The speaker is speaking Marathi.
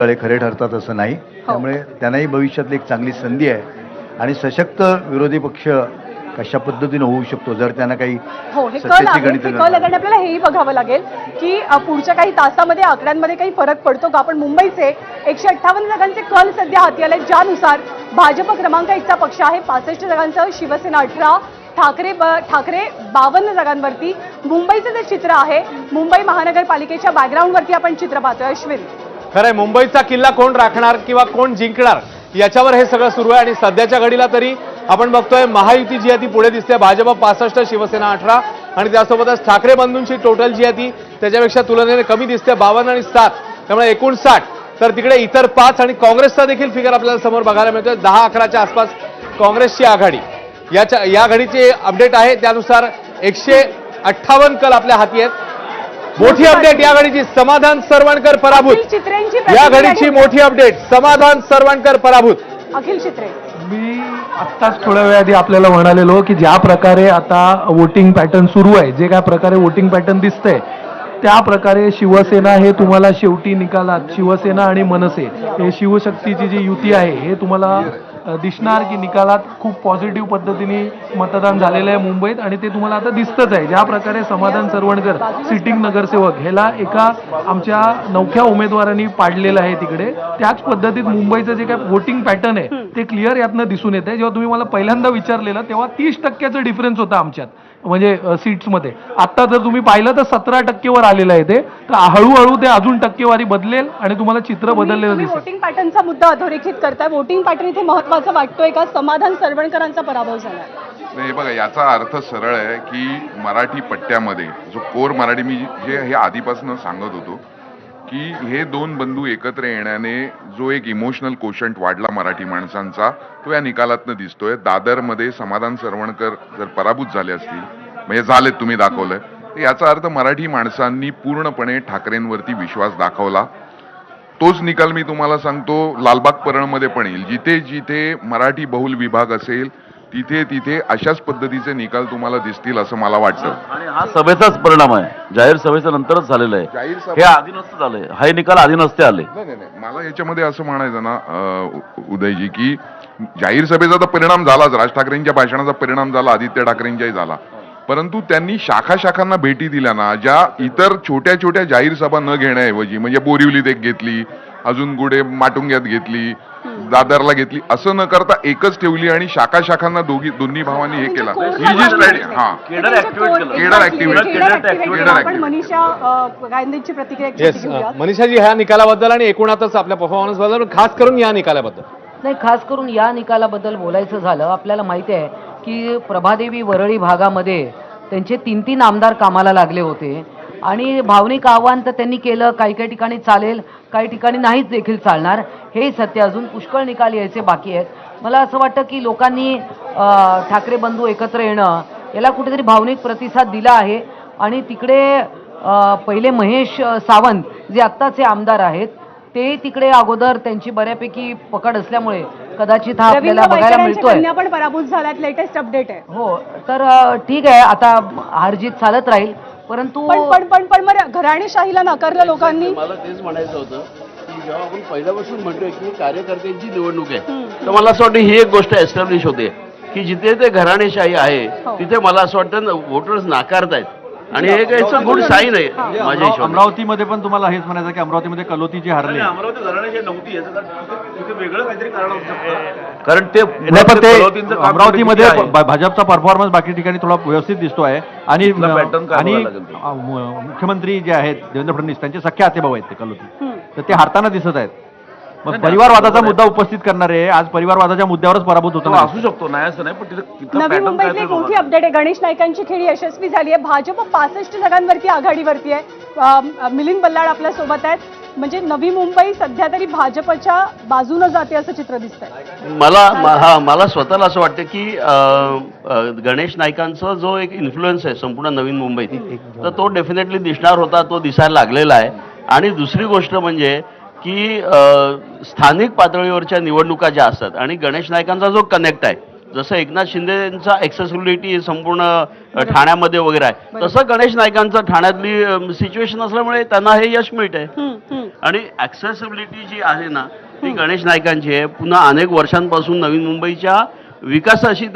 तळे खरे ठरतात असं नाही. त्यामुळे त्यांनाही भविष्यातली एक चांगली संधी आहे आणि सशक्त विरोधी पक्ष कशा पद्धतीने होऊ शकतो जर त्यांना काही हे कल सत्तेची गणित लगाने आपल्याला हेही बघावं लागेल की पुढच्या काही तासामध्ये आकड्यांमध्ये काही फरक पडतो का. आपण मुंबईचे 158 जागांचे कल सध्या हाती आले, ज्यानुसार भाजप क्रमांक 1चा पक्ष आहे 65 जागांसह, शिवसेना 18, ठाकरे 52 जागांवरती. मुंबईचं जे चित्र आहे, मुंबई महानगरपालिकेच्या बॅकग्राऊंडवरती आपण चित्र पाहतोय. अश्विन, खरंय, मुंबईचा किल्ला कोण राखणार किंवा कोण जिंकणार याच्यावर हे सगळं सुरू आहे. आणि सध्याच्या घडीला तरी आपण बघतोय महायुती जी आहे ती पुढे दिसते. भाजप 65, शिवसेना 18 आणि त्यासोबतच ठाकरे बंधूंची टोटल जी आहे ती त्याच्यापेक्षा तुलनेने कमी दिसते, 52 आणि 7, त्यामुळे एकूण 60. तर तिकडे इतर 5 आणि काँग्रेसचा देखील फिगर आपल्याला समोर बघायला मिळतोय. 10-11च्या आसपास काँग्रेसची आघाडी. या घडीचे अपडेट आहे, त्यानुसार 158 कल आपल्या हाती आहेत. मोठी अपडेट या घडीची, समाधान सरवणकर पराभूत. या घडीची मोठी अपडेट, समाधान सरवणकर पराभूत. अखिल चित्रे, मी आत्ताच थोड्या वेळाआधी आपल्याला म्हणालेलो की ज्या प्रकारे आता वोटिंग पॅटर्न सुरू आहे, जे काय प्रकारे वोटिंग पॅटर्न दिसतंय त्या प्रकारे शिवसेना हे तुम्हाला शेवटी निकालात, शिवसेना आणि मनसे हे शिवशक्तीची जी युती आहे हे तुम्हाला दिसणार की निकालात खूप पॉझिटिव्ह पद्धतीने मतदान झालेलं आहे मुंबईत. आणि ते तुम्हाला आता दिसतंच आहे. ज्या प्रकारे समाधान सरवणकर सिटिंग नगरसेवक ह्याला एका आमच्या नवख्या उमेदवारांनी पाडलेलं आहे तिकडे, त्याच पद्धतीत मुंबईचं जे काय वोटिंग पॅटर्न आहे ते क्लिअर यातनं दिसून येत आहे. जेव्हा तुम्ही मला पहिल्यांदा विचारलेलं तेव्हा 30% डिफरन्स होता आमच्यात, म्हणजे सीट्समध्ये. आता जर तुम्ही पाहिलं तर 17% आलेलं आहे ते. तर हळूहळू ते अजून टक्केवारी बदलेल आणि तुम्हाला चित्र बदललेलं दिसेल. वोटिंग पॅटर्नचा मुद्दा अधोरेखित करताय. वोटिंग पॅटर्न इथे महत्वाचा वाटतोय का? समाधान सरवणकरांचा पराभव झाला. नाही, बघा, याचा अर्थ सरळ आहे की मराठी पट्ट्यामध्ये जो कोर मराठी, मी जे हे आधीपासून सांगत होतो की हे दोन बंधू एकत्र येण्याने जो एक इमोशनल कोशंट वाढला मराठी माणसांचा, तो या निकालातनं दिसतोय. दादरमध्ये समाधान सरवणकर जर पराभूत झाले असतील, म्हणजे झालेत, तुम्ही दाखवलंय, तर याचा अर्थ मराठी माणसांनी पूर्णपणे ठाकरेंवरती विश्वास दाखवला. तोच निकाल मी तुम्हाला सांगतो लालबाग परळमध्ये पण येईल. जिथे जिथे मराठी बहुल विभाग असेल तिथे तिथे अशाच पद्धतीचे निकाल तुम्हाला दिसतील असं मला वाटतं. आणि हा सभेचाच परिणाम आहे, जाहीर सभेच्या नंतरच झालेला आहे. जाहीर हे आधी नसतं झालंय, हे निकाल आधी नसते आले. नाही, मला याच्यामध्ये असं म्हणायचं ना उदयजी, की जाहीर सभेचा तर परिणाम झालाच, राज ठाकरेंच्या भाषणाचा परिणाम झाला, आदित्य ठाकरेंचाही झाला, परंतु त्यांनी शाखांना भेटी दिल्या ना, ज्या इतर छोट्या छोट्या जाहीर सभा न घेण्याऐवजी, म्हणजे बोरिवलीत एक घेतली, अजून गुडे माटुंग्यात घेतली, दादरला घेतली, असं न करता एकच ठेवली आणि शाखांना दोन्ही भावांनी हे केला. ही जी स्ट्रॅटेजी, हा, केडर ऍक्टिव्हिटी. मनीषा गायंदेची प्रतिक्रिया. मनीषाजी, ह्या निकालाबद्दल आणि एकूणातच आपल्या परफॉर्मन्स बद्दल, खास करून या निकालाबद्दल. नाही, खास करून या निकालाबद्दल बोलायचं झालं, आपल्याला माहिती आहे की प्रभादेवी वरळी भागामध्ये त्यांचे 3 आमदार कामाला लागले होते आणि भावनिक आव्हान तर त्यांनी केलं. काही ठिकाणी चालेल, काही ठिकाणी नाहीच देखील चालणार, हे सत्य. अजून पुष्कळ निकाल यायचे बाकी आहेत. मला असं वाटतं की लोकांनी ठाकरे बंधू एकत्र येणं याला कुठेतरी भावनिक प्रतिसाद दिला आहे. आणि तिकडे पहिले महेश सावंत जे आत्ताचे आमदार आहेत ते तिकडे अगोदर त्यांची बऱ्यापैकी पकड असल्यामुळे कदाचित हा आपल्याला बघायला मिळतोय. पण पराभूत झाल्यात, लेटेस्ट अपडेट आहे. हो, तर ठीक आहे, आता हारजीत चालत राहील, परंतु पण घराणेशाहीला नाकारलं लोकांनी. मला तेच म्हणायचं होतं की जेव्हा आपण पहिल्यापासून म्हणतोय की कार्यकर्त्यांची निवडणूक आहे, तर मला असं वाटतं ही एक गोष्ट एस्टॅब्लिश होते की जिथे ते घराणेशाही आहे तिथे मला असं वाटतं वोटर्स नाकारतायत आणि हे काहीच गुड साईन आहे माझ्या हिशोबाने. अमरावतीमध्ये पण तुम्हाला हेच म्हणायचं की अमरावतीमध्ये कलोती जी हरली, अमरावती घराणेशाही नव्हती, तिथे वेगळं काहीतरी कारण असू शकतं. कारण ते अमरावतीमध्ये भाजपचा परफॉर्मन्स बाकी ठिकाणी थोडा व्यवस्थित दिसतो आहे. आणि मुख्यमंत्री जे आहेत देवेंद्र फडणवीस त्यांचे सख्खे आतेभाऊ आहेत ते कलोती, तर ते हारताना दिसत आहेत. मग परिवारवादाचा मुद्दा उपस्थित करणारे आज परिवारवादाच्या मुद्द्यावरच पराभूत होतो, असू शकतो, नाही असं नाही, पण नवी मुंबईतली एक मोठी अपडेट आहे. गणेश नाईकांची खेळी यशस्वी झाली आहे. भाजप 65 जागांवरती आघाडीवरती आहे. मिलिंद बल्लाळ आपल्या सोबत आहेत. म्हणजे नवी मुंबई सध्या तरी भाजपच्या बाजूनं जाते असं चित्र दिसतंय. मला स्वतःला असं वाटतं की गणेश नाईकांचा जो एक इन्फ्लुएन्स आहे संपूर्ण नवीन मुंबईत, तर तो डेफिनेटली दिसणार होता, तो दिसायला लागलेला आहे. आणि दुसरी गोष्ट म्हणजे की स्थानिक पातळीवरच्या निवडणुका ज्या असतात आणि गणेश नाईकांचा जो कनेक्ट आहे जसं एकनाथ शिंदेचा ऍक्सेसिबिलिटी संपूर्ण ठाण्यामध्ये वगैरे आहे, तसं गणेश नाईकांचं ठाण्यातली सिच्युएशन असल्यामुळे त्यांना हे यश मिळत आहे. आणि ऍक्सेसिबिलिटी जी आहे ना ती गणेश नाईकांची आहे. पुन्हा अनेक वर्षांपासून नवीन मुंबईच्या विकासाशी ते